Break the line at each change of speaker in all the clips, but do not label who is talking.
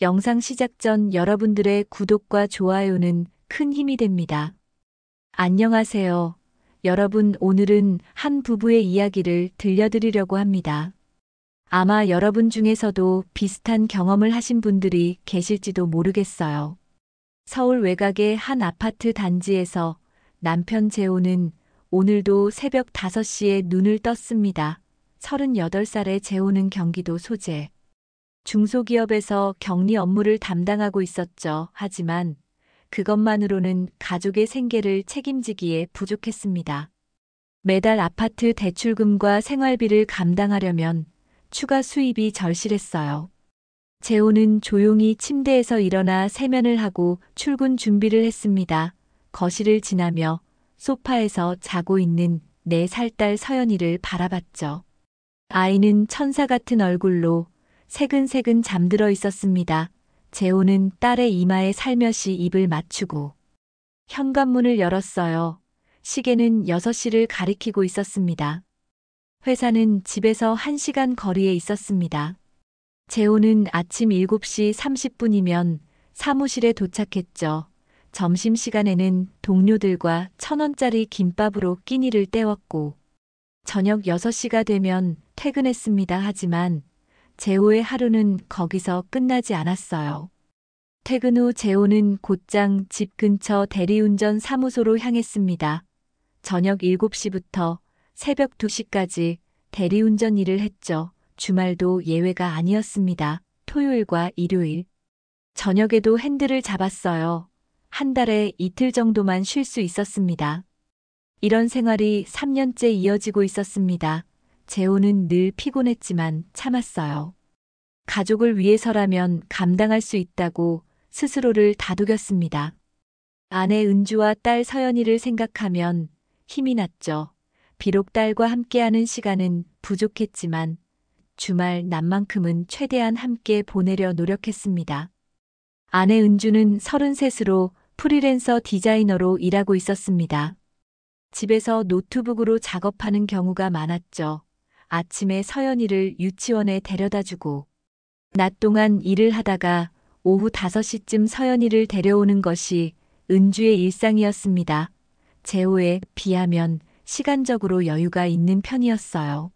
영상 시작 전 여러분들의 구독과 좋아요는 큰 힘이 됩니다. 안녕하세요. 여러분, 오늘은 한 부부의 이야기를 들려드리려고 합니다. 아마 여러분 중에서도 비슷한 경험을 하신 분들이 계실지도 모르겠어요. 서울 외곽의 한 아파트 단지에서 남편 재호는 오늘도 새벽 5시에 눈을 떴습니다. 38살의 재호는 경기도 소재. 중소기업에서 격리 업무를 담당하고 있었죠. 하지만 그것만으로는 가족의 생계를 책임지기에 부족했습니다. 매달 아파트 대출금과 생활비를 감당하려면 추가 수입이 절실했어요. 재호는 조용히 침대에서 일어나 세면을 하고 출근 준비를 했습니다. 거실을 지나며 소파에서 자고 있는 4살 딸 서연이를 바라봤죠. 아이는 천사 같은 얼굴로 새근새근 잠들어 있었습니다. 재호는 딸의 이마에 살며시 입을 맞추고 현관문을 열었어요. 시계는 6시를 가리키고 있었습니다. 회사는 집에서 1시간 거리에 있었습니다. 재호는 아침 7시 30분이면 사무실에 도착했죠. 점심시간에는 동료들과 1,000원짜리 김밥으로 끼니를 때웠고 저녁 6시가 되면 퇴근했습니다. 하지만 재호의 하루는 거기서 끝나지 않았어요. 퇴근 후 재호는 곧장 집 근처 대리운전 사무소로 향했습니다. 저녁 7시부터 새벽 2시까지 대리운전 일을 했죠. 주말도 예외가 아니었습니다. 토요일과 일요일. 저녁에도 핸들을 잡았어요. 한 달에 이틀 정도만 쉴 수 있었습니다. 이런 생활이 3년째 이어지고 있었습니다. 재호는 늘 피곤했지만 참았어요. 가족을 위해서라면 감당할 수 있다고 스스로를 다독였습니다. 아내 은주와 딸 서연이를 생각하면 힘이 났죠. 비록 딸과 함께하는 시간은 부족했지만 주말 낮만큼은 최대한 함께 보내려 노력했습니다. 아내 은주는 33으로 프리랜서 디자이너로 일하고 있었습니다. 집에서 노트북으로 작업하는 경우가 많았죠. 아침에 서연이를 유치원에 데려다주고 낮 동안 일을 하다가 오후 5시쯤 서연이를 데려오는 것이 은주의 일상이었습니다. 재호에 비하면 시간적으로 여유가 있는 편이었어요.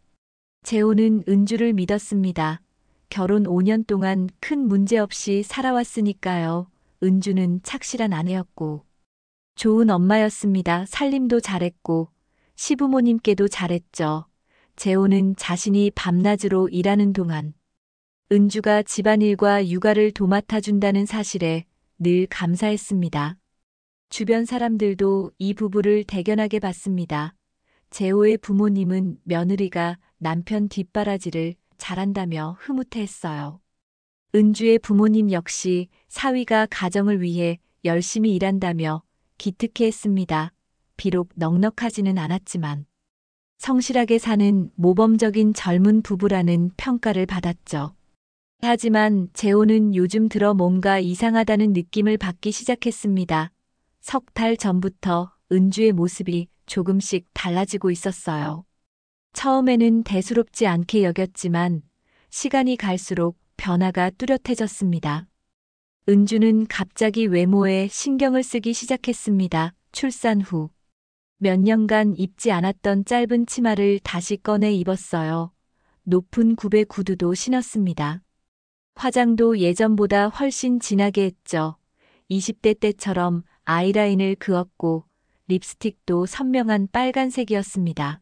재호는 은주를 믿었습니다. 결혼 5년 동안 큰 문제 없이 살아왔으니까요. 은주는 착실한 아내였고 좋은 엄마였습니다. 살림도 잘했고 시부모님께도 잘했죠. 재호는 자신이 밤낮으로 일하는 동안 은주가 집안일과 육아를 도맡아준다는 사실에 늘 감사했습니다. 주변 사람들도 이 부부를 대견하게 봤습니다. 재호의 부모님은 며느리가 남편 뒷바라지를 잘한다며 흐뭇해했어요. 은주의 부모님 역시 사위가 가정을 위해 열심히 일한다며 기특해했습니다. 비록 넉넉하지는 않았지만 성실하게 사는 모범적인 젊은 부부라는 평가를 받았죠. 하지만 재호는 요즘 들어 뭔가 이상하다는 느낌을 받기 시작했습니다. 석 달 전부터 은주의 모습이 조금씩 달라지고 있었어요. 처음에는 대수롭지 않게 여겼지만 시간이 갈수록 변화가 뚜렷해졌습니다. 은주는 갑자기 외모에 신경을 쓰기 시작했습니다. 출산 후 몇 년간 입지 않았던 짧은 치마를 다시 꺼내 입었어요. 높은 굽의 구두도 신었습니다. 화장도 예전보다 훨씬 진하게 했죠. 20대 때처럼 아이라인을 그었고 립스틱도 선명한 빨간색이었습니다.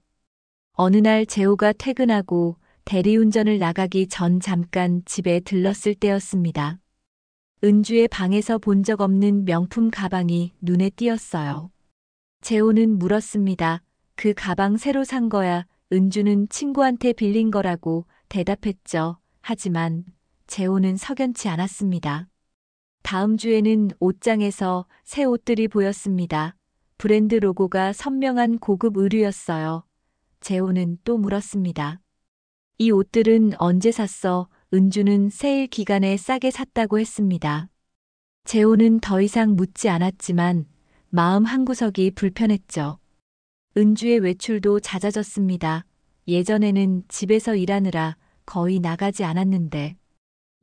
어느 날 재호가 퇴근하고 대리운전을 나가기 전 잠깐 집에 들렀을 때였습니다. 은주의 방에서 본 적 없는 명품 가방이 눈에 띄었어요. 재호는 물었습니다. 그 가방 새로 산 거야? 은주는 친구한테 빌린 거라고 대답했죠. 하지만 재호는 석연치 않았습니다. 다음 주에는 옷장에서 새 옷들이 보였습니다. 브랜드 로고가 선명한 고급 의류였어요. 재호는 또 물었습니다. 이 옷들은 언제 샀어? 은주는 세일 기간에 싸게 샀다고 했습니다. 재호는 더 이상 묻지 않았지만 마음 한구석이 불편했죠. 은주의 외출도 잦아졌습니다. 예전에는 집에서 일하느라 거의 나가지 않았는데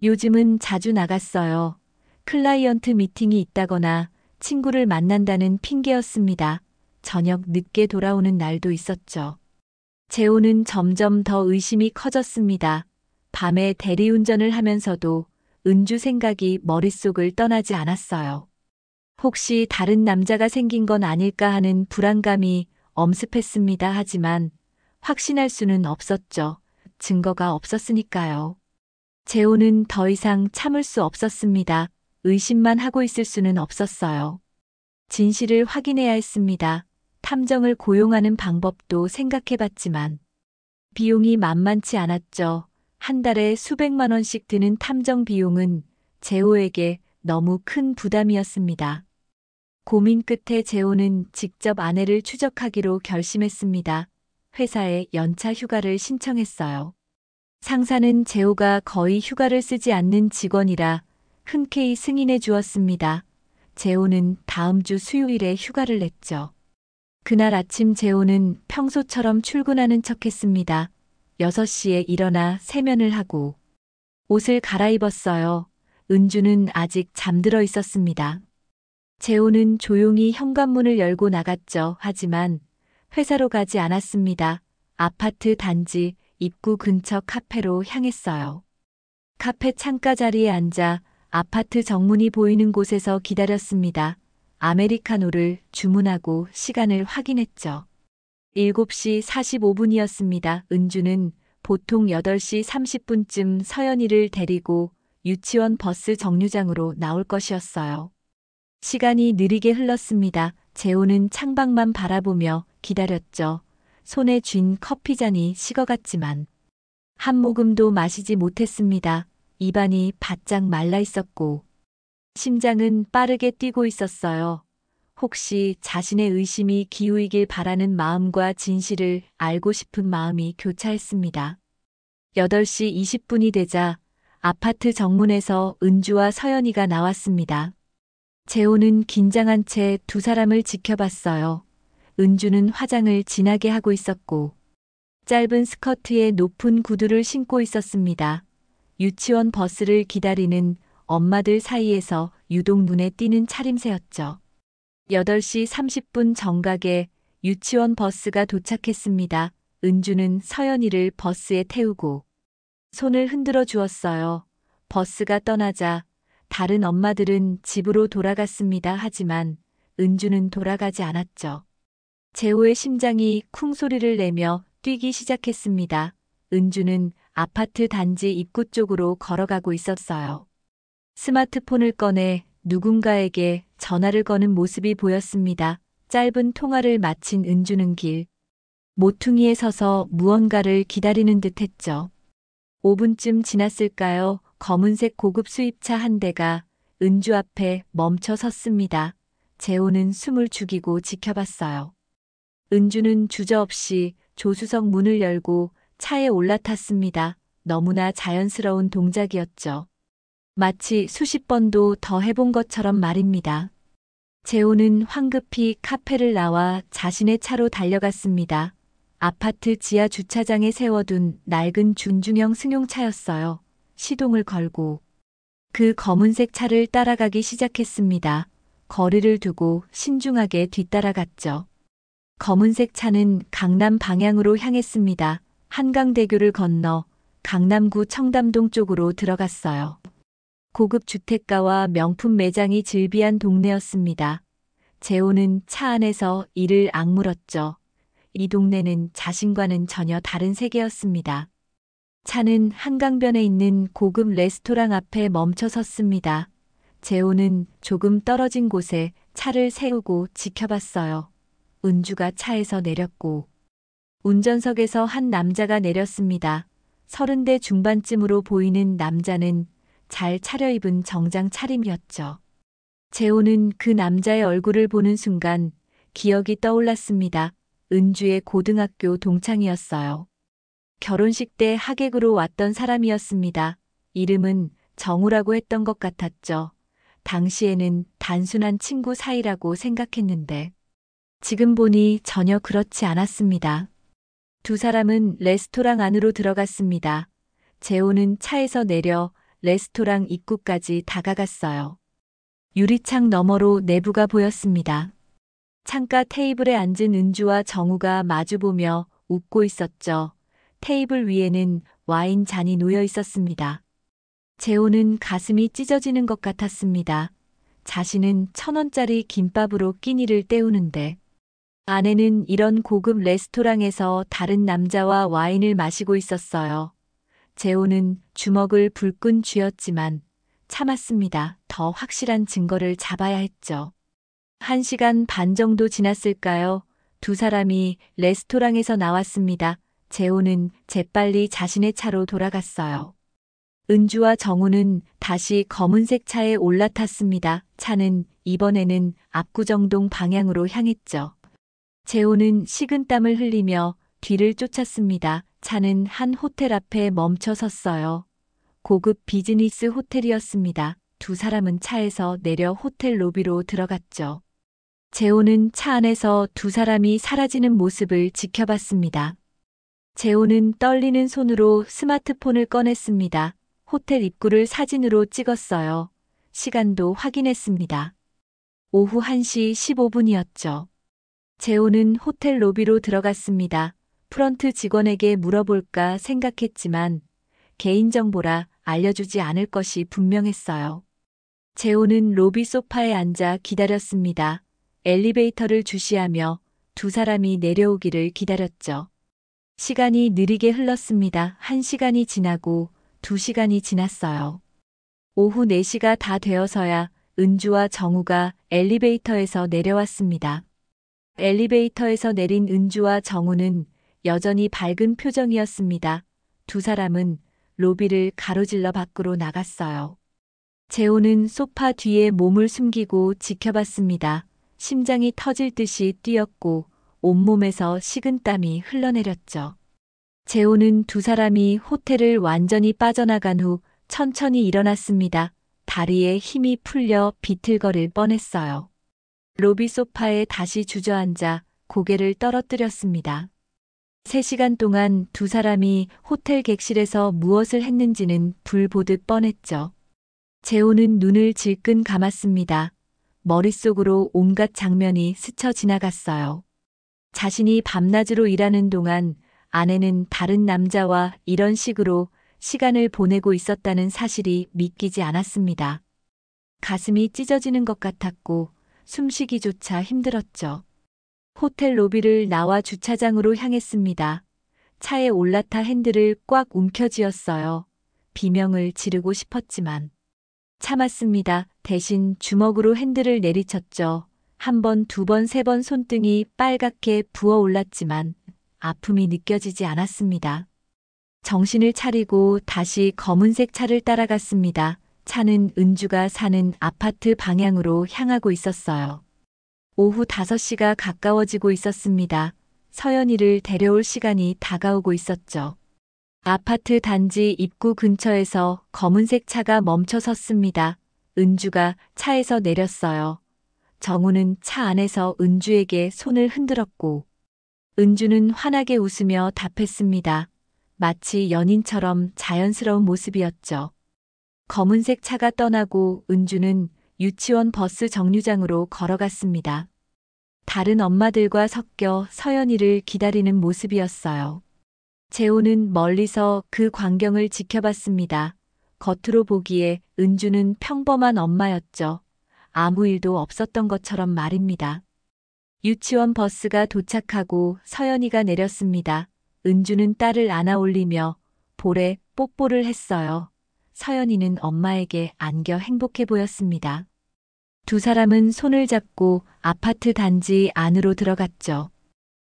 요즘은 자주 나갔어요. 클라이언트 미팅이 있다거나 친구를 만난다는 핑계였습니다. 저녁 늦게 돌아오는 날도 있었죠. 재호는 점점 더 의심이 커졌습니다. 밤에 대리운전을 하면서도 은주 생각이 머릿속을 떠나지 않았어요. 혹시 다른 남자가 생긴 건 아닐까 하는 불안감이 엄습했습니다. 하지만 확신할 수는 없었죠. 증거가 없었으니까요. 재호는 더 이상 참을 수 없었습니다. 의심만 하고 있을 수는 없었어요. 진실을 확인해야 했습니다. 탐정을 고용하는 방법도 생각해봤지만 비용이 만만치 않았죠. 한 달에 수백만 원씩 드는 탐정 비용은 재호에게 너무 큰 부담이었습니다. 고민 끝에 재호는 직접 아내를 추적하기로 결심했습니다. 회사에 연차 휴가를 신청했어요. 상사는 재호가 거의 휴가를 쓰지 않는 직원이라 흔쾌히 승인해 주었습니다. 재호는 다음 주 수요일에 휴가를 냈죠. 그날 아침 재호는 평소처럼 출근하는 척했습니다. 6시에 일어나 세면을 하고 옷을 갈아입었어요. 은주는 아직 잠들어 있었습니다. 재호는 조용히 현관문을 열고 나갔죠. 하지만 회사로 가지 않았습니다. 아파트 단지 입구 근처 카페로 향했어요. 카페 창가 자리에 앉아 아파트 정문이 보이는 곳에서 기다렸습니다. 아메리카노를 주문하고 시간을 확인했죠. 7시 45분이었습니다. 은주는 보통 8시 30분쯤 서연이를 데리고 유치원 버스 정류장으로 나올 것이었어요. 시간이 느리게 흘렀습니다. 재호는 창밖만 바라보며 기다렸죠. 손에 쥔 커피잔이 식어갔지만 한 모금도 마시지 못했습니다. 입안이 바짝 말라 있었고 심장은 빠르게 뛰고 있었어요. 혹시 자신의 의심이 기우이길 바라는 마음과 진실을 알고 싶은 마음이 교차했습니다. 8시 20분이 되자 아파트 정문에서 은주와 서연이가 나왔습니다. 재호는 긴장한 채 두 사람을 지켜봤어요. 은주는 화장을 진하게 하고 있었고 짧은 스커트에 높은 구두를 신고 있었습니다. 유치원 버스를 기다리는 엄마들 사이에서 유독 눈에 띄는 차림새였죠. 8시 30분 정각에 유치원 버스가 도착했습니다. 은주는 서연이를 버스에 태우고 손을 흔들어 주었어요. 버스가 떠나자 다른 엄마들은 집으로 돌아갔습니다. 하지만 은주는 돌아가지 않았죠. 재호의 심장이 쿵 소리를 내며 뛰기 시작했습니다. 은주는 아파트 단지 입구 쪽으로 걸어가고 있었어요. 스마트폰을 꺼내 누군가에게 전화를 거는 모습이 보였습니다. 짧은 통화를 마친 은주는 길 모퉁이에 서서 무언가를 기다리는 듯 했죠. 5분쯤 지났을까요? 검은색 고급 수입차 한 대가 은주 앞에 멈춰 섰습니다. 재호는 숨을 죽이고 지켜봤어요. 은주는 주저없이 조수석 문을 열고 차에 올라탔습니다. 너무나 자연스러운 동작이었죠. 마치 수십 번도 더 해본 것처럼 말입니다. 재호는 황급히 카페를 나와 자신의 차로 달려갔습니다. 아파트 지하 주차장에 세워둔 낡은 준중형 승용차였어요. 시동을 걸고 그 검은색 차를 따라가기 시작했습니다. 거리를 두고 신중하게 뒤따라갔죠. 검은색 차는 강남 방향으로 향했습니다. 한강대교를 건너 강남구 청담동 쪽으로 들어갔어요. 고급 주택가와 명품 매장이 즐비한 동네였습니다. 재호는 차 안에서 이를 악물었죠. 이 동네는 자신과는 전혀 다른 세계였습니다. 차는 한강변에 있는 고급 레스토랑 앞에 멈춰 섰습니다. 재호는 조금 떨어진 곳에 차를 세우고 지켜봤어요. 은주가 차에서 내렸고 운전석에서 한 남자가 내렸습니다. 30대 중반쯤으로 보이는 남자는 잘 차려입은 정장 차림이었죠. 재호는 그 남자의 얼굴을 보는 순간 기억이 떠올랐습니다. 은주의 고등학교 동창이었어요. 결혼식 때 하객으로 왔던 사람이었습니다. 이름은 정우라고 했던 것 같았죠. 당시에는 단순한 친구 사이라고 생각했는데 지금 보니 전혀 그렇지 않았습니다. 두 사람은 레스토랑 안으로 들어갔습니다. 재호는 차에서 내려 레스토랑 입구까지 다가갔어요. 유리창 너머로 내부가 보였습니다. 창가 테이블에 앉은 은주와 정우가 마주보며 웃고 있었죠. 테이블 위에는 와인 잔이 놓여 있었습니다. 재호는 가슴이 찢어지는 것 같았습니다. 자신은 1,000원짜리 김밥으로 끼니를 때우는데 아내는 이런 고급 레스토랑에서 다른 남자와 와인을 마시고 있었어요. 재호는 주먹을 불끈 쥐었지만 참았습니다. 더 확실한 증거를 잡아야 했죠. 1시간 반 정도 지났을까요? 두 사람이 레스토랑에서 나왔습니다. 재호는 재빨리 자신의 차로 돌아갔어요. 은주와 정우는 다시 검은색 차에 올라탔습니다. 차는 이번에는 압구정동 방향으로 향했죠. 재호는 식은땀을 흘리며 뒤를 쫓았습니다. 차는 한 호텔 앞에 멈춰 섰어요. 고급 비즈니스 호텔이었습니다. 두 사람은 차에서 내려 호텔 로비로 들어갔죠. 재호는 차 안에서 두 사람이 사라지는 모습을 지켜봤습니다. 재호는 떨리는 손으로 스마트폰을 꺼냈습니다. 호텔 입구를 사진으로 찍었어요. 시간도 확인했습니다. 오후 1시 15분이었죠. 재호는 호텔 로비로 들어갔습니다. 프런트 직원에게 물어볼까 생각했지만 개인정보라 알려주지 않을 것이 분명했어요. 재호는 로비 소파에 앉아 기다렸습니다. 엘리베이터를 주시하며 두 사람이 내려오기를 기다렸죠. 시간이 느리게 흘렀습니다. 1시간이 지나고 2시간이 지났어요. 오후 4시가 다 되어서야 은주와 정우가 엘리베이터에서 내려왔습니다. 엘리베이터에서 내린 은주와 정우는 여전히 밝은 표정이었습니다. 두 사람은 로비를 가로질러 밖으로 나갔어요. 재호는 소파 뒤에 몸을 숨기고 지켜봤습니다. 심장이 터질 듯이 뛰었고 온몸에서 식은땀이 흘러내렸죠. 재호는 두 사람이 호텔을 완전히 빠져나간 후 천천히 일어났습니다. 다리에 힘이 풀려 비틀거릴 뻔했어요. 로비 소파에 다시 주저앉아 고개를 떨어뜨렸습니다. 3시간 동안 두 사람이 호텔 객실에서 무엇을 했는지는 불보듯 뻔했죠. 재호는 눈을 질끈 감았습니다. 머릿속으로 온갖 장면이 스쳐 지나갔어요. 자신이 밤낮으로 일하는 동안 아내는 다른 남자와 이런 식으로 시간을 보내고 있었다는 사실이 믿기지 않았습니다. 가슴이 찢어지는 것 같았고 숨쉬기조차 힘들었죠. 호텔 로비를 나와 주차장으로 향했습니다. 차에 올라타 핸들을 꽉 움켜쥐었어요. 비명을 지르고 싶었지만 참았습니다. 대신 주먹으로 핸들을 내리쳤죠. 1번, 2번, 3번 손등이 빨갛게 부어올랐지만 아픔이 느껴지지 않았습니다. 정신을 차리고 다시 검은색 차를 따라갔습니다. 차는 은주가 사는 아파트 방향으로 향하고 있었어요. 오후 5시가 가까워지고 있었습니다. 서연이를 데려올 시간이 다가오고 있었죠. 아파트 단지 입구 근처에서 검은색 차가 멈춰 섰습니다. 은주가 차에서 내렸어요. 정우는 차 안에서 은주에게 손을 흔들었고 은주는 환하게 웃으며 답했습니다. 마치 연인처럼 자연스러운 모습이었죠. 검은색 차가 떠나고 은주는 유치원 버스 정류장으로 걸어갔습니다. 다른 엄마들과 섞여 서연이를 기다리는 모습이었어요. 재호는 멀리서 그 광경을 지켜봤습니다. 겉으로 보기에 은주는 평범한 엄마였죠. 아무 일도 없었던 것처럼 말입니다. 유치원 버스가 도착하고 서연이가 내렸습니다. 은주는 딸을 안아 올리며 볼에 뽀뽀를 했어요. 서연이는 엄마에게 안겨 행복해 보였습니다. 두 사람은 손을 잡고 아파트 단지 안으로 들어갔죠.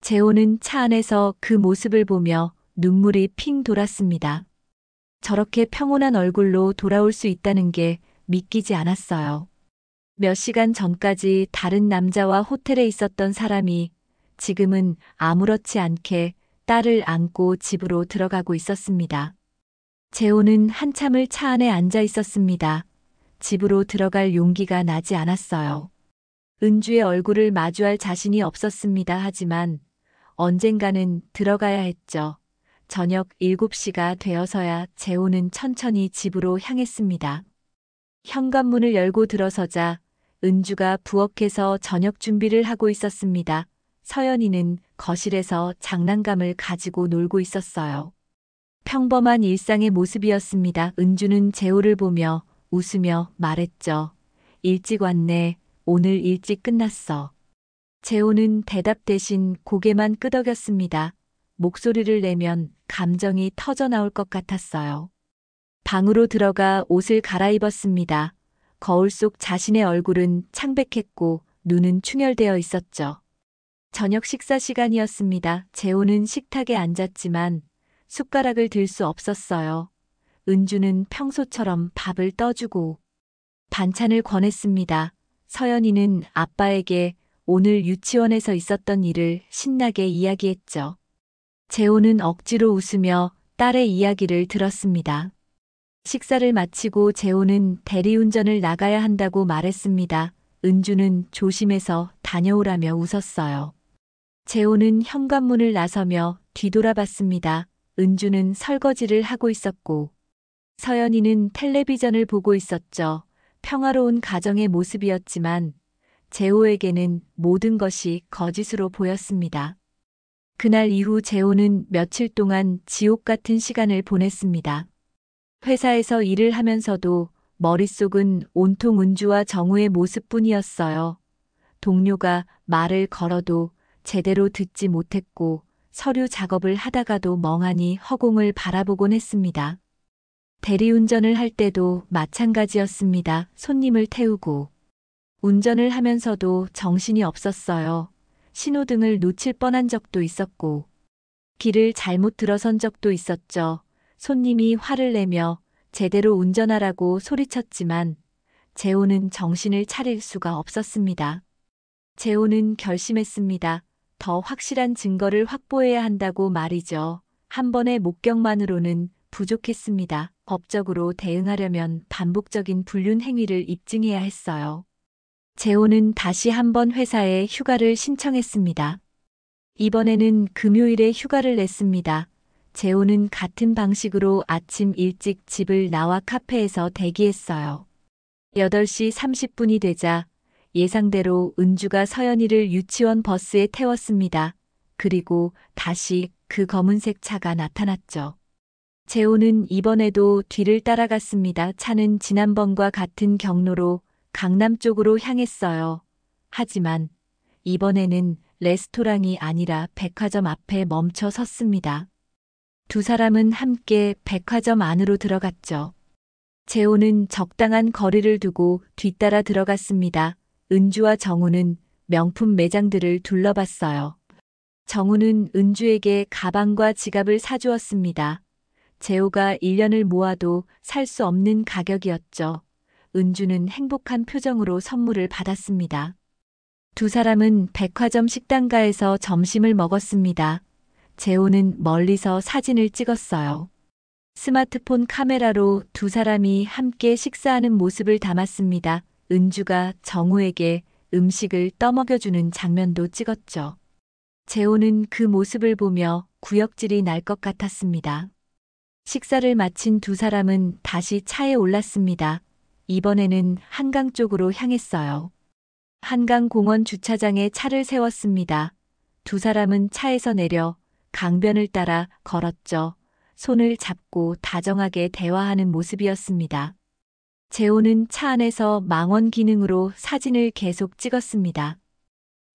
재호는 차 안에서 그 모습을 보며 눈물이 핑 돌았습니다. 저렇게 평온한 얼굴로 돌아올 수 있다는 게 믿기지 않았어요. 몇 시간 전까지 다른 남자와 호텔에 있었던 사람이 지금은 아무렇지 않게 딸을 안고 집으로 들어가고 있었습니다. 재호는 한참을 차 안에 앉아 있었습니다. 집으로 들어갈 용기가 나지 않았어요. 은주의 얼굴을 마주할 자신이 없었습니다. 하지만 언젠가는 들어가야 했죠. 저녁 7시가 되어서야 재호는 천천히 집으로 향했습니다. 현관문을 열고 들어서자 은주가 부엌에서 저녁 준비를 하고 있었습니다. 서연이는 거실에서 장난감을 가지고 놀고 있었어요. 평범한 일상의 모습이었습니다. 은주는 재호를 보며 웃으며 말했죠. 일찍 왔네. 오늘 일찍 끝났어. 재호는 대답 대신 고개만 끄덕였습니다. 목소리를 내면 감정이 터져 나올 것 같았어요. 방으로 들어가 옷을 갈아입었습니다. 거울 속 자신의 얼굴은 창백했고 눈은 충혈되어 있었죠. 저녁 식사 시간이었습니다. 재호는 식탁에 앉았지만 숟가락을 들 수 없었어요. 은주는 평소처럼 밥을 떠주고 반찬을 권했습니다. 서연이는 아빠에게 오늘 유치원에서 있었던 일을 신나게 이야기했죠. 재호는 억지로 웃으며 딸의 이야기를 들었습니다. 식사를 마치고 재호는 대리운전을 나가야 한다고 말했습니다. 은주는 조심해서 다녀오라며 웃었어요. 재호는 현관문을 나서며 뒤돌아봤습니다. 은주는 설거지를 하고 있었고 서연이는 텔레비전을 보고 있었죠. 평화로운 가정의 모습이었지만 재호에게는 모든 것이 거짓으로 보였습니다. 그날 이후 재호는 며칠 동안 지옥 같은 시간을 보냈습니다. 회사에서 일을 하면서도 머릿속은 온통 은주와 정우의 모습뿐이었어요. 동료가 말을 걸어도 제대로 듣지 못했고 서류 작업을 하다가도 멍하니 허공을 바라보곤 했습니다. 대리운전을 할 때도 마찬가지였습니다. 손님을 태우고 운전을 하면서도 정신이 없었어요. 신호등을 놓칠 뻔한 적도 있었고 길을 잘못 들어선 적도 있었죠. 손님이 화를 내며 제대로 운전하라고 소리쳤지만 재호는 정신을 차릴 수가 없었습니다. 재호는 결심했습니다. 더 확실한 증거를 확보해야 한다고 말이죠. 한 번의 목격만으로는 부족했습니다. 법적으로 대응하려면 반복적인 불륜 행위를 입증해야 했어요. 재호는 다시 한번 회사에 휴가를 신청했습니다. 이번에는 금요일에 휴가를 냈습니다. 재호는 같은 방식으로 아침 일찍 집을 나와 카페에서 대기했어요. 8시 30분이 되자 예상대로 은주가 서연이를 유치원 버스에 태웠습니다. 그리고 다시 그 검은색 차가 나타났죠. 재호는 이번에도 뒤를 따라갔습니다. 차는 지난번과 같은 경로로 강남 쪽으로 향했어요. 하지만 이번에는 레스토랑이 아니라 백화점 앞에 멈춰 섰습니다. 두 사람은 함께 백화점 안으로 들어갔죠. 재호는 적당한 거리를 두고 뒤따라 들어갔습니다. 은주와 정우는 명품 매장들을 둘러봤어요. 정우는 은주에게 가방과 지갑을 사주었습니다. 재호가 1년을 모아도 살 수 없는 가격이었죠. 은주는 행복한 표정으로 선물을 받았습니다. 두 사람은 백화점 식당가에서 점심을 먹었습니다. 재호는 멀리서 사진을 찍었어요. 스마트폰 카메라로 두 사람이 함께 식사하는 모습을 담았습니다. 은주가 정우에게 음식을 떠먹여주는 장면도 찍었죠. 재호는 그 모습을 보며 구역질이 날 것 같았습니다. 식사를 마친 두 사람은 다시 차에 올랐습니다. 이번에는 한강 쪽으로 향했어요. 한강공원 주차장에 차를 세웠습니다. 두 사람은 차에서 내려 강변을 따라 걸었죠. 손을 잡고 다정하게 대화하는 모습이었습니다. 재호는 차 안에서 망원 기능으로 사진을 계속 찍었습니다.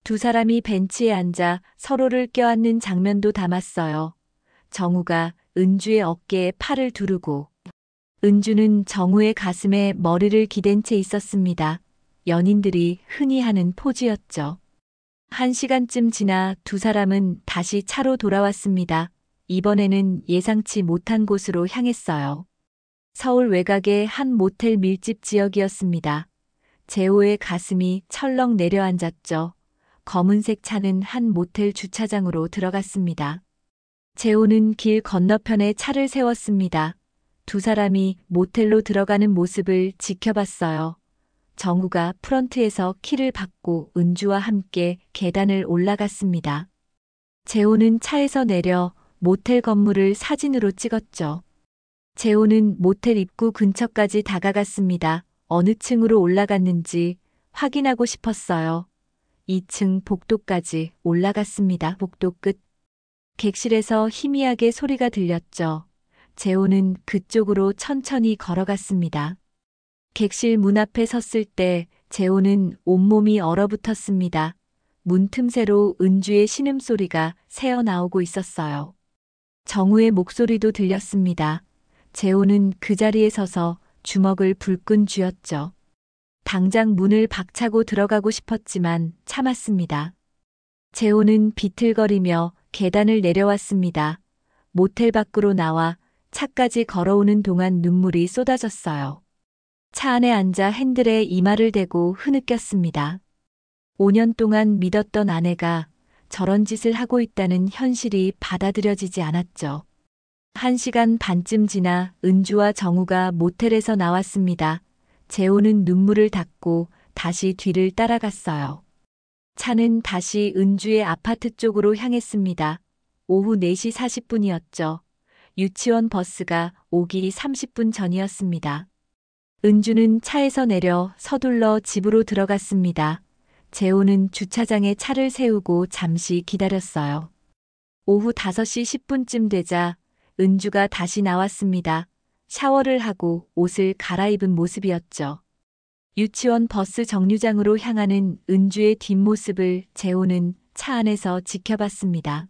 두 사람이 벤치에 앉아 서로를 껴안는 장면도 담았어요. 정우가 은주의 어깨에 팔을 두르고 은주는 정우의 가슴에 머리를 기댄 채 있었습니다. 연인들이 흔히 하는 포즈였죠. 1시간쯤 지나 두 사람은 다시 차로 돌아왔습니다. 이번에는 예상치 못한 곳으로 향했어요. 서울 외곽의 한 모텔 밀집 지역이었습니다. 재호의 가슴이 철렁 내려앉았죠. 검은색 차는 한 모텔 주차장으로 들어갔습니다. 재호는 길 건너편에 차를 세웠습니다. 두 사람이 모텔로 들어가는 모습을 지켜봤어요. 정우가 프런트에서 키를 받고 은주와 함께 계단을 올라갔습니다. 재호는 차에서 내려 모텔 건물을 사진으로 찍었죠. 재호는 모텔 입구 근처까지 다가갔습니다. 어느 층으로 올라갔는지 확인하고 싶었어요. 2층 복도까지 올라갔습니다. 복도 끝. 객실에서 희미하게 소리가 들렸죠. 재호는 그쪽으로 천천히 걸어갔습니다. 객실 문 앞에 섰을 때 재호는 온몸이 얼어붙었습니다. 문 틈새로 은주의 신음소리가 새어나오고 있었어요. 정우의 목소리도 들렸습니다. 재호는 그 자리에 서서 주먹을 불끈 쥐었죠. 당장 문을 박차고 들어가고 싶었지만 참았습니다. 재호는 비틀거리며 계단을 내려왔습니다. 모텔 밖으로 나와 차까지 걸어오는 동안 눈물이 쏟아졌어요. 차 안에 앉아 핸들에 이마를 대고 흐느꼈습니다. 5년 동안 믿었던 아내가 저런 짓을 하고 있다는 현실이 받아들여지지 않았죠. 1시간 반쯤 지나 은주와 정우가 모텔에서 나왔습니다. 재호는 눈물을 닦고 다시 뒤를 따라갔어요. 차는 다시 은주의 아파트 쪽으로 향했습니다. 오후 4시 40분이었죠. 유치원 버스가 오기 30분 전이었습니다. 은주는 차에서 내려 서둘러 집으로 들어갔습니다. 재호는 주차장에 차를 세우고 잠시 기다렸어요. 오후 5시 10분쯤 되자 은주가 다시 나왔습니다. 샤워를 하고 옷을 갈아입은 모습이었죠. 유치원 버스 정류장으로 향하는 은주의 뒷모습을 재호는 차 안에서 지켜봤습니다.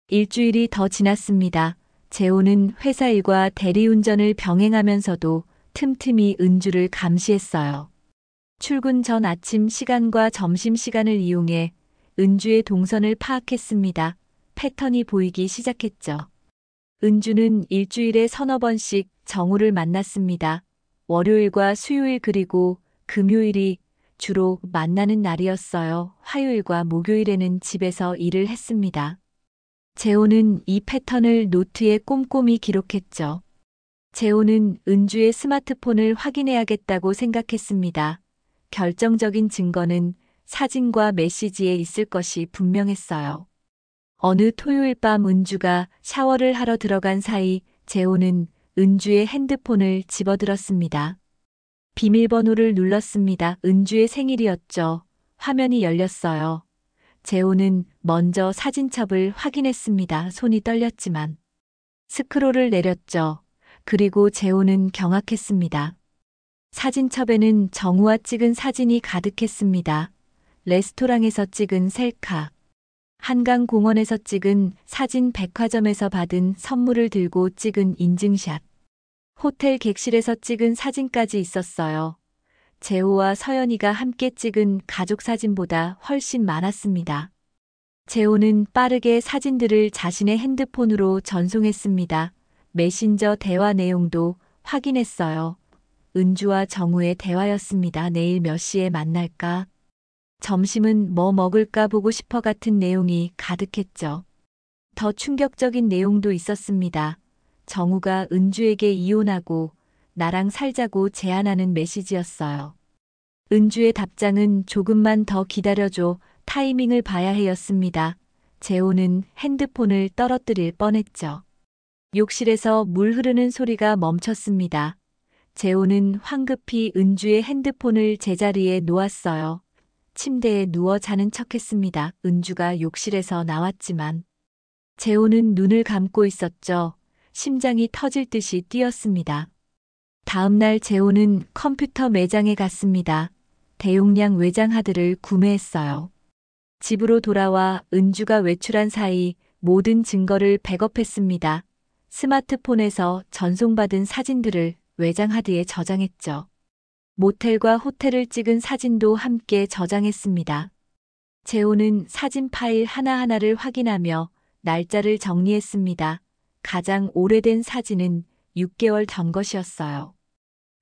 일주일이 더 지났습니다. 재호는 회사 일과 대리운전을 병행하면서도 틈틈이 은주를 감시했어요. 출근 전 아침 시간과 점심 시간을 이용해 은주의 동선을 파악했습니다. 패턴이 보이기 시작했죠. 은주는 일주일에 서너 번씩 정우를 만났습니다. 월요일과 수요일 그리고 금요일이 주로 만나는 날이었어요. 화요일과 목요일에는 집에서 일을 했습니다. 재호는 이 패턴을 노트에 꼼꼼히 기록했죠. 재호는 은주의 스마트폰을 확인해야겠다고 생각했습니다. 결정적인 증거는 사진과 메시지에 있을 것이 분명했어요. 어느 토요일 밤 은주가 샤워를 하러 들어간 사이 재호는 은주의 핸드폰을 집어들었습니다. 비밀번호를 눌렀습니다. 은주의 생일이었죠. 화면이 열렸어요. 재호는 먼저 사진첩을 확인했습니다. 손이 떨렸지만. 스크롤을 내렸죠. 그리고 재호는 경악했습니다. 사진첩에는 정우와 찍은 사진이 가득했습니다. 레스토랑에서 찍은 셀카, 한강공원에서 찍은 사진, 백화점에서 받은 선물을 들고 찍은 인증샷, 호텔 객실에서 찍은 사진까지 있었어요. 재호와 서연이가 함께 찍은 가족 사진보다 훨씬 많았습니다. 재호는 빠르게 사진들을 자신의 핸드폰으로 전송했습니다. 메신저 대화 내용도 확인했어요. 은주와 정우의 대화였습니다. 내일 몇 시에 만날까? 점심은 뭐 먹을까 보고 싶어 같은 내용이 가득했죠. 더 충격적인 내용도 있었습니다. 정우가 은주에게 이혼하고 나랑 살자고 제안하는 메시지였어요. 은주의 답장은 조금만 더 기다려줘, 타이밍을 봐야 해였습니다. 재호는 핸드폰을 떨어뜨릴 뻔했죠. 욕실에서 물 흐르는 소리가 멈췄습니다. 재호는 황급히 은주의 핸드폰을 제자리에 놓았어요. 침대에 누워 자는 척했습니다. 은주가 욕실에서 나왔지만 재호는 눈을 감고 있었죠. 심장이 터질 듯이 뛰었습니다. 다음 날 재호는 컴퓨터 매장에 갔습니다. 대용량 외장 하드를 구매했어요. 집으로 돌아와 은주가 외출한 사이 모든 증거를 백업했습니다. 스마트폰에서 전송받은 사진들을 외장 하드에 저장했죠. 모텔과 호텔을 찍은 사진도 함께 저장했습니다. 재호는 사진 파일 하나하나를 확인하며 날짜를 정리했습니다. 가장 오래된 사진은 6개월 전 것이었어요.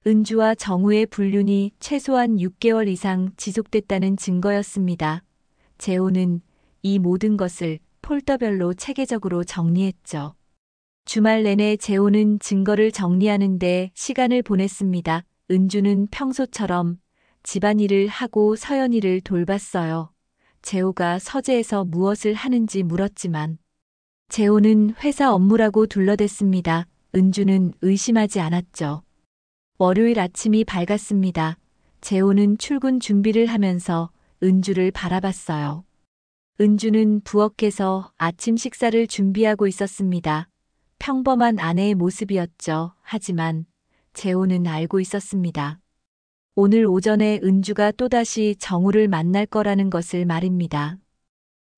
은주와 정우의 불륜이 최소한 6개월 이상 지속됐다는 증거였습니다. 재호는 이 모든 것을 폴더별로 체계적으로 정리했죠. 주말 내내 재호는 증거를 정리하는데 시간을 보냈습니다. 은주는 평소처럼 집안일을 하고 서연이를 돌봤어요. 재호가 서재에서 무엇을 하는지 물었지만 재호는 회사 업무라고 둘러댔습니다. 은주는 의심하지 않았죠. 월요일 아침이 밝았습니다. 재호는 출근 준비를 하면서 은주를 바라봤어요. 은주는 부엌에서 아침 식사를 준비하고 있었습니다. 평범한 아내의 모습이었죠. 하지만 재호는 알고 있었습니다. 오늘 오전에 은주가 또다시 정우를 만날 거라는 것을 말입니다.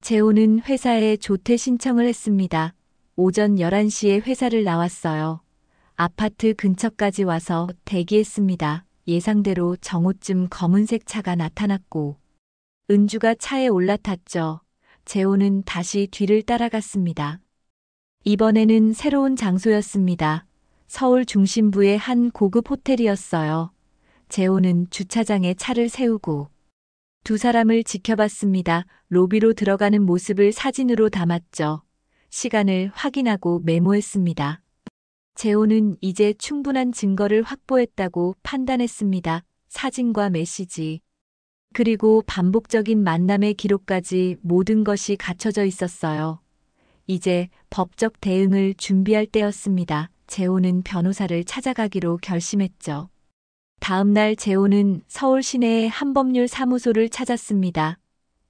재호는 회사에 조퇴 신청을 했습니다. 오전 11시에 회사를 나왔어요. 아파트 근처까지 와서 대기했습니다. 예상대로 정오쯤 검은색 차가 나타났고 은주가 차에 올라탔죠. 재호는 다시 뒤를 따라갔습니다. 이번에는 새로운 장소였습니다. 서울 중심부의 한 고급 호텔이었어요. 재호는 주차장에 차를 세우고 두 사람을 지켜봤습니다. 로비로 들어가는 모습을 사진으로 담았죠. 시간을 확인하고 메모했습니다. 재호는 이제 충분한 증거를 확보했다고 판단했습니다. 사진과 메시지, 그리고 반복적인 만남의 기록까지 모든 것이 갖춰져 있었어요. 이제 법적 대응을 준비할 때였습니다. 재호는 변호사를 찾아가기로 결심했죠. 다음 날 재호는 서울 시내의 한법률 사무소를 찾았습니다.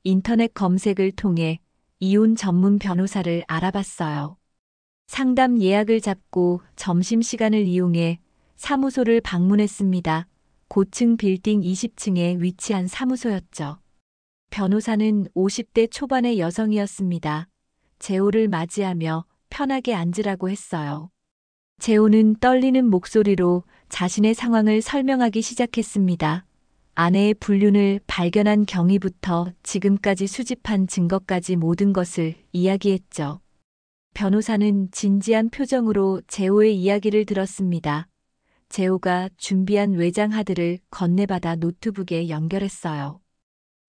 인터넷 검색을 통해 이혼 전문 변호사를 알아봤어요. 상담 예약을 잡고 점심시간을 이용해 사무소를 방문했습니다. 고층 빌딩 20층에 위치한 사무소였죠. 변호사는 50대 초반의 여성이었습니다. 재호를 맞이하며 편하게 앉으라고 했어요. 재호는 떨리는 목소리로 자신의 상황을 설명하기 시작했습니다. 아내의 불륜을 발견한 경위부터 지금까지 수집한 증거까지 모든 것을 이야기했죠. 변호사는 진지한 표정으로 재호의 이야기를 들었습니다. 재호가 준비한 외장 하드를 건네받아 노트북에 연결했어요.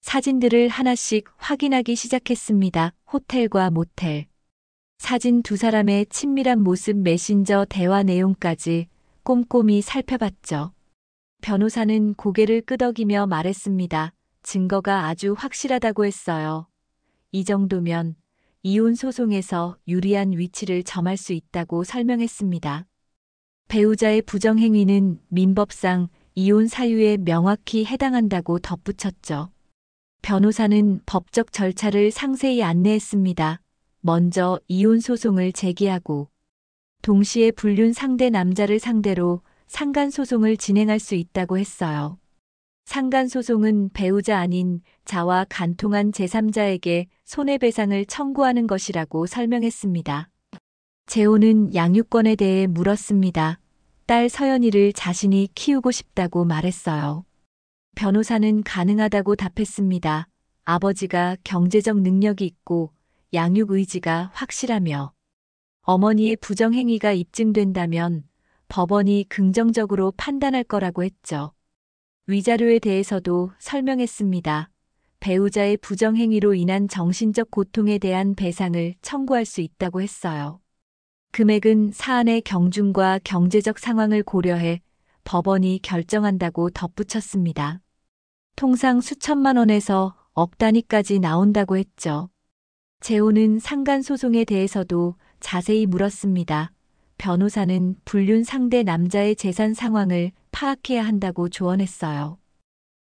사진들을 하나씩 확인하기 시작했습니다. 호텔과 모텔, 사진 두 사람의 친밀한 모습, 메신저 대화 내용까지 꼼꼼히 살펴봤죠. 변호사는 고개를 끄덕이며 말했습니다. 증거가 아주 확실하다고 했어요. 이 정도면 이혼 소송에서 유리한 위치를 점할 수 있다고 설명했습니다. 배우자의 부정행위는 민법상 이혼 사유에 명확히 해당한다고 덧붙였죠. 변호사는 법적 절차를 상세히 안내했습니다. 먼저 이혼 소송을 제기하고 동시에 불륜 상대 남자를 상대로 상간소송을 진행할 수 있다고 했어요. 상간소송은 배우자 아닌 자와 간통한 제3자에게 손해배상을 청구하는 것이라고 설명했습니다. 재호는 양육권에 대해 물었습니다. 딸 서연이를 자신이 키우고 싶다고 말했어요. 변호사는 가능하다고 답했습니다. 아버지가 경제적 능력이 있고 양육 의지가 확실하며 어머니의 부정행위가 입증된다면 법원이 긍정적으로 판단할 거라고 했죠. 위자료에 대해서도 설명했습니다. 배우자의 부정행위로 인한 정신적 고통에 대한 배상을 청구할 수 있다고 했어요. 금액은 사안의 경중과 경제적 상황을 고려해 법원이 결정한다고 덧붙였습니다. 통상 수천만 원에서 억 단위까지 나온다고 했죠. 재호는 상간소송에 대해서도 자세히 물었습니다. 변호사는 불륜 상대 남자의 재산 상황을 파악해야 한다고 조언했어요.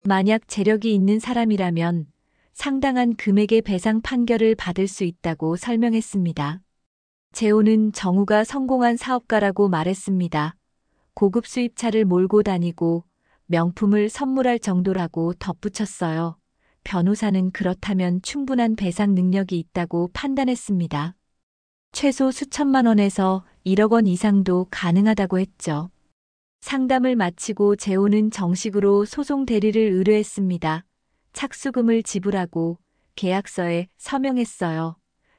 만약 재력이 있는 사람이라면 상당한 금액의 배상 판결을 받을 수 있다고 설명했습니다. 재호는 정우가 성공한 사업가라고 말했습니다. 고급 수입차를 몰고 다니고 명품을 선물할 정도라고 덧붙였어요. 변호사는 그렇다면 충분한 배상 능력이 있다고 판단했습니다. 최소 수천만 원에서 1억 원 이상도 가능하다고 했죠. 상담을 마치고 재호는 정식으로 소송 대리를 의뢰했습니다. 착수금을 지불하고 계약서에 서명했어요.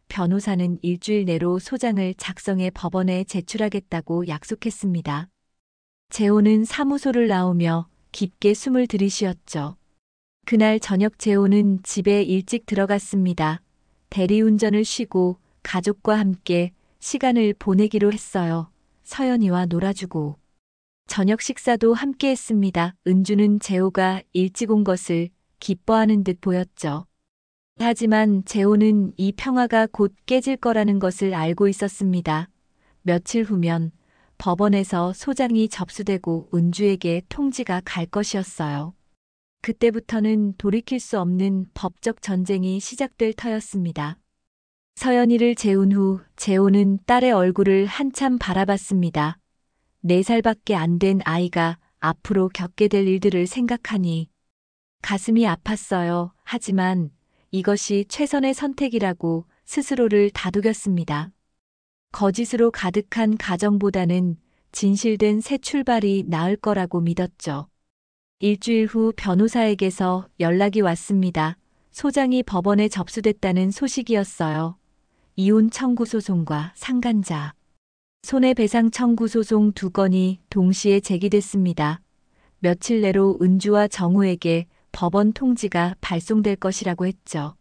변호사는 일주일 내로 소장을 작성해 법원에 제출하겠다고 약속했습니다. 재호는 사무소를 나오며 깊게 숨을 들이쉬었죠. 그날 저녁 재호는 집에 일찍 들어갔습니다. 대리운전을 쉬고 가족과 함께 시간을 보내기로 했어요. 서연이와 놀아주고 저녁 식사도 함께 했습니다. 은주는 재호가 일찍 온 것을 기뻐하는 듯 보였죠. 하지만 재호는 이 평화가 곧 깨질 거라는 것을 알고 있었습니다. 며칠 후면 법원에서 소장이 접수되고 은주에게 통지가 갈 것이었어요. 그때부터는 돌이킬 수 없는 법적 전쟁이 시작될 터였습니다. 서연이를 재운 후 재호는 딸의 얼굴을 한참 바라봤습니다. 4살밖에 안 된 아이가 앞으로 겪게 될 일들을 생각하니 가슴이 아팠어요. 하지만 이것이 최선의 선택이라고 스스로를 다독였습니다. 거짓으로 가득한 가정보다는 진실된 새 출발이 나을 거라고 믿었죠. 일주일 후 변호사에게서 연락이 왔습니다. 소장이 법원에 접수됐다는 소식이었어요. 이혼 청구 소송과 상간자, 손해배상 청구 소송 2건이 동시에 제기됐습니다. 며칠 내로 은주와 정우에게 법원 통지가 발송될 것이라고 했죠.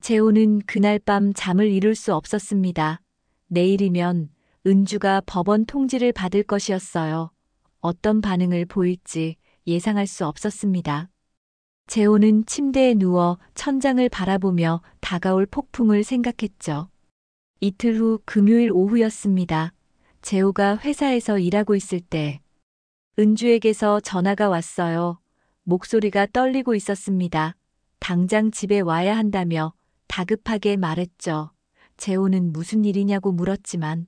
재호는 그날 밤 잠을 이룰 수 없었습니다. 내일이면 은주가 법원 통지를 받을 것이었어요. 어떤 반응을 보일지 예상할 수 없었습니다. 재호는 침대에 누워 천장을 바라보며 다가올 폭풍을 생각했죠. 이틀 후 금요일 오후였습니다. 재호가 회사에서 일하고 있을 때 은주에게서 전화가 왔어요. 목소리가 떨리고 있었습니다. 당장 집에 와야 한다며 다급하게 말했죠. 재호는 무슨 일이냐고 물었지만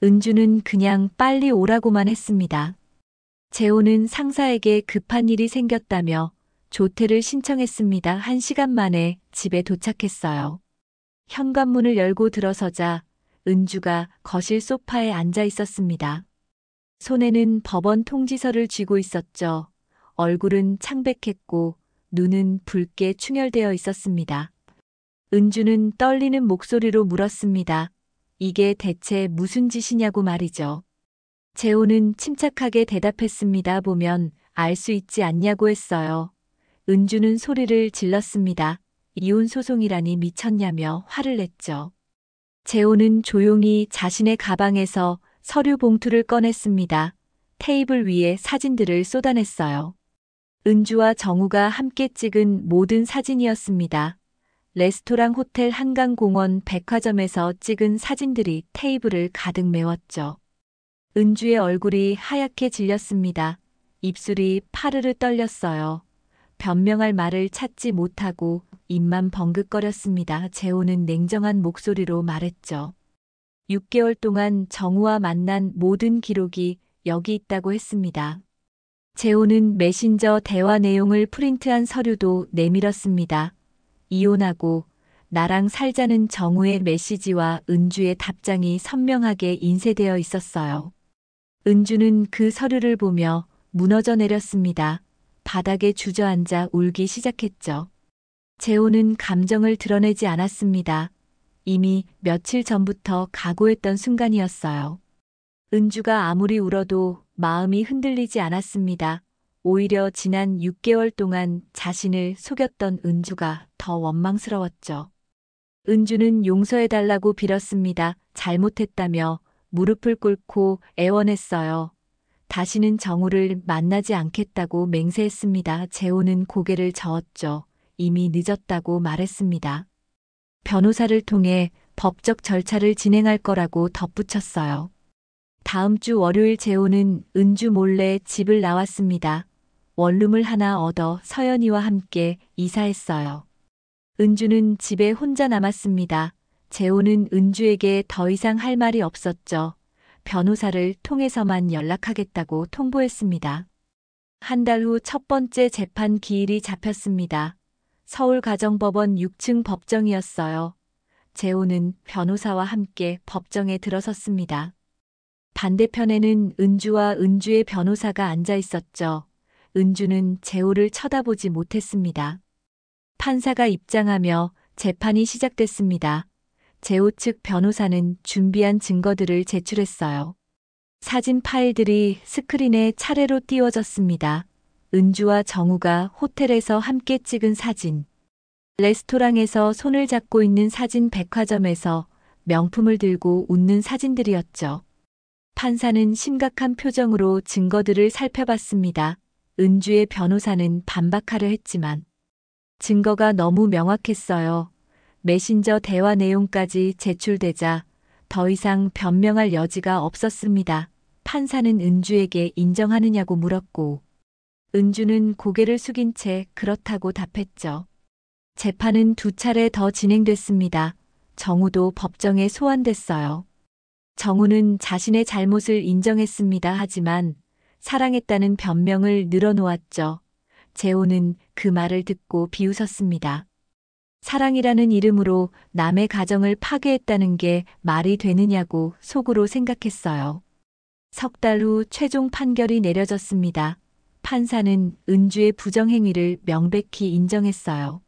은주는 그냥 빨리 오라고만 했습니다. 재호는 상사에게 급한 일이 생겼다며 조퇴를 신청했습니다. 1시간 만에 집에 도착했어요. 현관문을 열고 들어서자 은주가 거실 소파에 앉아 있었습니다. 손에는 법원 통지서를 쥐고 있었죠. 얼굴은 창백했고 눈은 붉게 충혈되어 있었습니다. 은주는 떨리는 목소리로 물었습니다. 이게 대체 무슨 짓이냐고 말이죠. 재호는 침착하게 대답했습니다. 보면 알 수 있지 않냐고 했어요. 은주는 소리를 질렀습니다. 이혼 소송이라니 미쳤냐며 화를 냈죠. 재호는 조용히 자신의 가방에서 서류 봉투를 꺼냈습니다. 테이블 위에 사진들을 쏟아냈어요. 은주와 정우가 함께 찍은 모든 사진이었습니다. 레스토랑, 호텔, 한강공원, 백화점에서 찍은 사진들이 테이블을 가득 메웠죠. 은주의 얼굴이 하얗게 질렸습니다. 입술이 파르르 떨렸어요. 변명할 말을 찾지 못하고 입만 벙긋거렸습니다. 재호는 냉정한 목소리로 말했죠. 6개월 동안 정우와 만난 모든 기록이 여기 있다고 했습니다. 재호는 메신저 대화 내용을 프린트한 서류도 내밀었습니다. 이혼하고 나랑 살자는 정우의 메시지와 은주의 답장이 선명하게 인쇄되어 있었어요. 은주는 그 서류를 보며 무너져 내렸습니다. 바닥에 주저앉아 울기 시작했죠. 재호는 감정을 드러내지 않았습니다. 이미 며칠 전부터 각오했던 순간이었어요. 은주가 아무리 울어도 마음이 흔들리지 않았습니다. 오히려 지난 6개월 동안 자신을 속였던 은주가 더 원망스러웠죠. 은주는 용서해달라고 빌었습니다. 잘못했다며 무릎을 꿇고 애원했어요. 다시는 정우를 만나지 않겠다고 맹세했습니다. 재호는 고개를 저었죠. 이미 늦었다고 말했습니다. 변호사를 통해 법적 절차를 진행할 거라고 덧붙였어요. 다음 주 월요일 재호는 은주 몰래 집을 나왔습니다. 원룸을 하나 얻어 서연이와 함께 이사했어요. 은주는 집에 혼자 남았습니다. 재호는 은주에게 더 이상 할 말이 없었죠. 변호사를 통해서만 연락하겠다고 통보했습니다. 한 달 후 첫 번째 재판 기일이 잡혔습니다. 서울가정법원 6층 법정이었어요. 재호는 변호사와 함께 법정에 들어섰습니다. 반대편에는 은주와 은주의 변호사가 앉아 있었죠. 은주는 재호를 쳐다보지 못했습니다. 판사가 입장하며 재판이 시작됐습니다. 재호 측 변호사는 준비한 증거들을 제출했어요. 사진 파일들이 스크린에 차례로 띄워졌습니다. 은주와 정우가 호텔에서 함께 찍은 사진, 레스토랑에서 손을 잡고 있는 사진, 백화점에서 명품을 들고 웃는 사진들이었죠. 판사는 심각한 표정으로 증거들을 살펴봤습니다. 은주의 변호사는 반박하려 했지만 증거가 너무 명확했어요. 메신저 대화 내용까지 제출되자 더 이상 변명할 여지가 없었습니다. 판사는 은주에게 인정하느냐고 물었고 은주는 고개를 숙인 채 그렇다고 답했죠. 재판은 2차례 더 진행됐습니다. 정우도 법정에 소환됐어요. 정우는 자신의 잘못을 인정했습니다. 하지만 사랑했다는 변명을 늘어놓았죠. 재호는 그 말을 듣고 비웃었습니다. 사랑이라는 이름으로 남의 가정을 파괴했다는 게 말이 되느냐고 속으로 생각했어요. 석 달 후 최종 판결이 내려졌습니다. 판사는 은주의 부정행위를 명백히 인정했어요.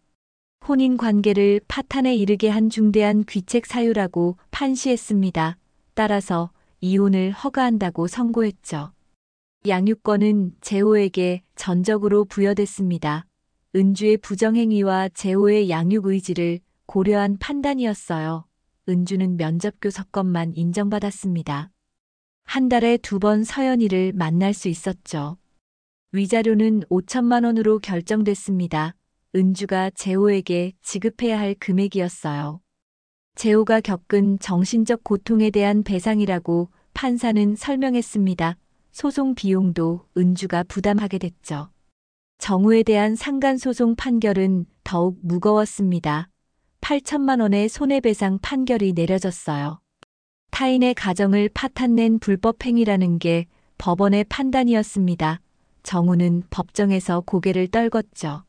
혼인 관계를 파탄에 이르게 한 중대한 귀책 사유라고 판시했습니다. 따라서 이혼을 허가한다고 선고했죠. 양육권은 재호에게 전적으로 부여됐습니다. 은주의 부정행위와 재호의 양육 의지를 고려한 판단이었어요. 은주는 면접교섭권만 인정받았습니다. 한 달에 2번 서연이를 만날 수 있었죠. 위자료는 5천만 원으로 결정됐습니다. 은주가 재호에게 지급해야 할 금액이었어요. 재호가 겪은 정신적 고통에 대한 배상이라고 판사는 설명했습니다. 소송 비용도 은주가 부담하게 됐죠. 정우에 대한 상간소송 판결은 더욱 무거웠습니다. 8천만 원의 손해배상 판결이 내려졌어요. 타인의 가정을 파탄낸 불법행위라는 게 법원의 판단이었습니다. 정우는 법정에서 고개를 떨궜죠.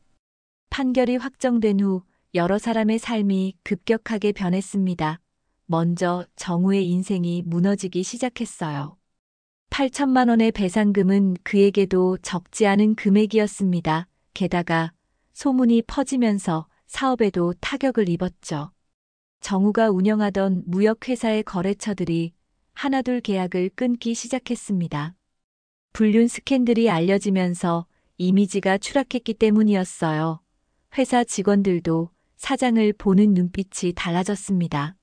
판결이 확정된 후 여러 사람의 삶이 급격하게 변했습니다. 먼저 정우의 인생이 무너지기 시작했어요. 8천만 원의 배상금은 그에게도 적지 않은 금액이었습니다. 게다가 소문이 퍼지면서 사업에도 타격을 입었죠. 정우가 운영하던 무역회사의 거래처들이 하나둘 계약을 끊기 시작했습니다. 불륜 스캔들이 알려지면서 이미지가 추락했기 때문이었어요. 회사 직원들도 사장을 보는 눈빛이 달라졌습니다.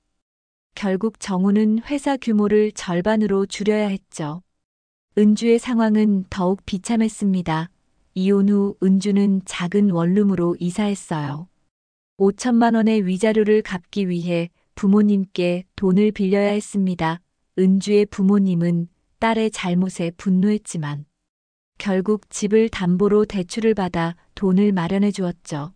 결국 정우는 회사 규모를 절반으로 줄여야 했죠. 은주의 상황은 더욱 비참했습니다. 이혼 후 은주는 작은 원룸으로 이사했어요. 5천만 원의 위자료를 갚기 위해 부모님께 돈을 빌려야 했습니다. 은주의 부모님은 딸의 잘못에 분노했지만 결국 집을 담보로 대출을 받아 돈을 마련해 주었죠.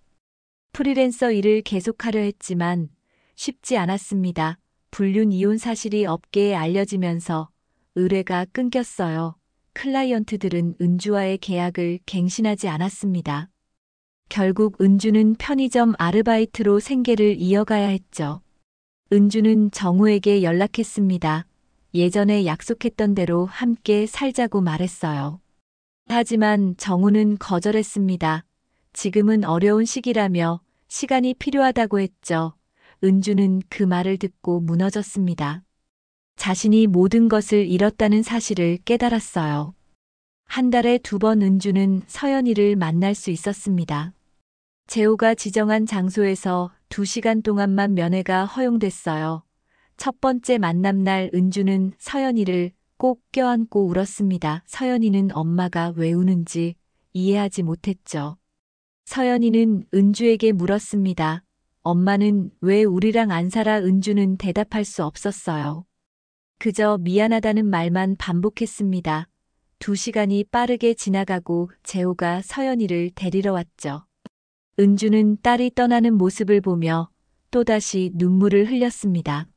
프리랜서 일을 계속하려 했지만 쉽지 않았습니다. 불륜 이혼 사실이 업계에 알려지면서 의뢰가 끊겼어요. 클라이언트들은 은주와의 계약을 갱신하지 않았습니다. 결국 은주는 편의점 아르바이트로 생계를 이어가야 했죠. 은주는 정우에게 연락했습니다. 예전에 약속했던 대로 함께 살자고 말했어요. 하지만 정우는 거절했습니다. 지금은 어려운 시기라며 시간이 필요하다고 했죠. 은주는 그 말을 듣고 무너졌습니다. 자신이 모든 것을 잃었다는 사실을 깨달았어요. 한 달에 2번 은주는 서연이를 만날 수 있었습니다. 재호가 지정한 장소에서 2시간 동안만 면회가 허용됐어요. 첫 번째 만남 날 은주는 서연이를 꼭 껴안고 울었습니다. 서연이는 엄마가 왜 우는지 이해하지 못했죠. 서연이는 은주에게 물었습니다. 엄마는 왜 우리랑 안 살아? 은주는 대답할 수 없었어요. 그저 미안하다는 말만 반복했습니다. 2시간이 빠르게 지나가고 재호가 서연이를 데리러 왔죠. 은주는 딸이 떠나는 모습을 보며 또다시 눈물을 흘렸습니다.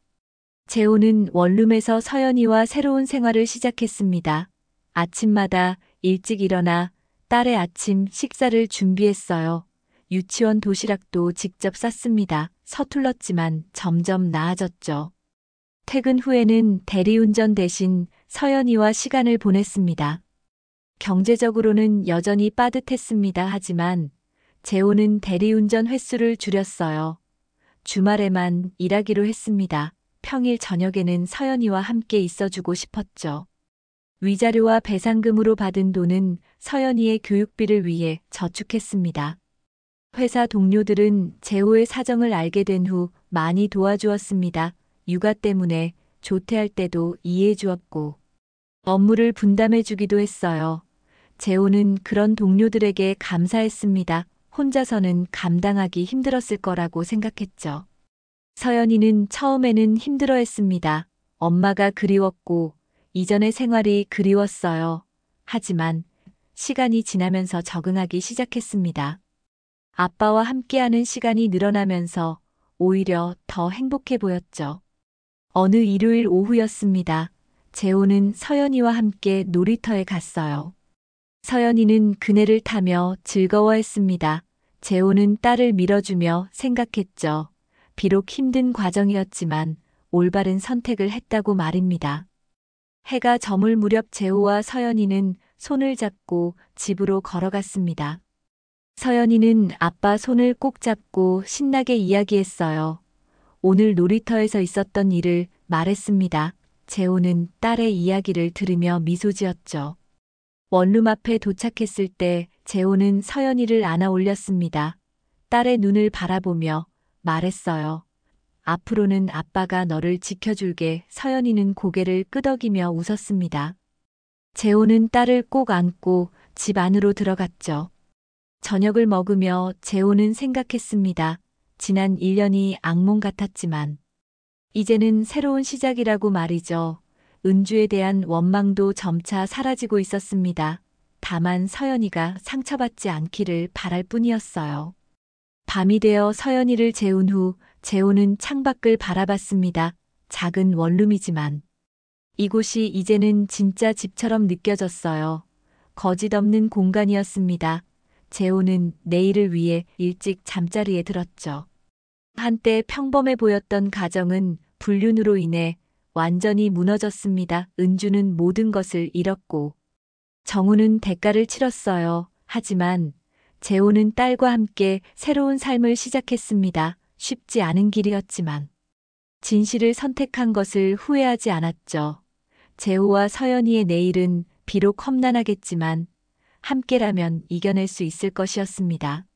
재호는 원룸에서 서연이와 새로운 생활을 시작했습니다. 아침마다 일찍 일어나 딸의 아침 식사를 준비했어요. 유치원 도시락도 직접 쌌습니다. 서툴렀지만 점점 나아졌죠. 퇴근 후에는 대리운전 대신 서연이와 시간을 보냈습니다. 경제적으로는 여전히 빠듯했습니다. 하지만 재호는 대리운전 횟수를 줄였어요. 주말에만 일하기로 했습니다. 평일 저녁에는 서연이와 함께 있어주고 싶었죠. 위자료와 배상금으로 받은 돈은 서연이의 교육비를 위해 저축했습니다. 회사 동료들은 재호의 사정을 알게 된 후 많이 도와주었습니다. 육아 때문에 조퇴할 때도 이해해 주었고 업무를 분담해 주기도 했어요. 재호는 그런 동료들에게 감사했습니다. 혼자서는 감당하기 힘들었을 거라고 생각했죠. 서연이는 처음에는 힘들어했습니다. 엄마가 그리웠고 이전의 생활이 그리웠어요. 하지만 시간이 지나면서 적응하기 시작했습니다. 아빠와 함께하는 시간이 늘어나면서 오히려 더 행복해 보였죠. 어느 일요일 오후였습니다. 재호는 서연이와 함께 놀이터에 갔어요. 서연이는 그네를 타며 즐거워했습니다. 재호는 딸을 밀어주며 생각했죠. 비록 힘든 과정이었지만 올바른 선택을 했다고 말입니다. 해가 저물 무렵 재호와 서연이는 손을 잡고 집으로 걸어갔습니다. 서연이는 아빠 손을 꼭 잡고 신나게 이야기했어요. 오늘 놀이터에서 있었던 일을 말했습니다. 재호는 딸의 이야기를 들으며 미소 지었죠. 원룸 앞에 도착했을 때 재호는 서연이를 안아 올렸습니다. 딸의 눈을 바라보며 말했어요. 앞으로는 아빠가 너를 지켜줄게. 서연이는 고개를 끄덕이며 웃었습니다. 재호는 딸을 꼭 안고 집 안으로 들어갔죠. 저녁을 먹으며 재호는 생각했습니다. 지난 1년이 악몽 같았지만 이제는 새로운 시작이라고 말이죠. 은주에 대한 원망도 점차 사라지고 있었습니다. 다만 서연이가 상처받지 않기를 바랄 뿐이었어요. 밤이 되어 서연이를 재운 후 재호는 창밖을 바라봤습니다. 작은 원룸이지만 이곳이 이제는 진짜 집처럼 느껴졌어요. 거짓 없는 공간이었습니다. 재호는 내일을 위해 일찍 잠자리에 들었죠. 한때 평범해 보였던 가정은 불륜으로 인해 완전히 무너졌습니다. 은주는 모든 것을 잃었고 정우는 대가를 치렀어요. 하지만 재호는 딸과 함께 새로운 삶을 시작했습니다. 쉽지 않은 길이었지만 진실을 선택한 것을 후회하지 않았죠. 재호와 서연이의 내일은 비록 험난하겠지만 함께라면 이겨낼 수 있을 것이었습니다.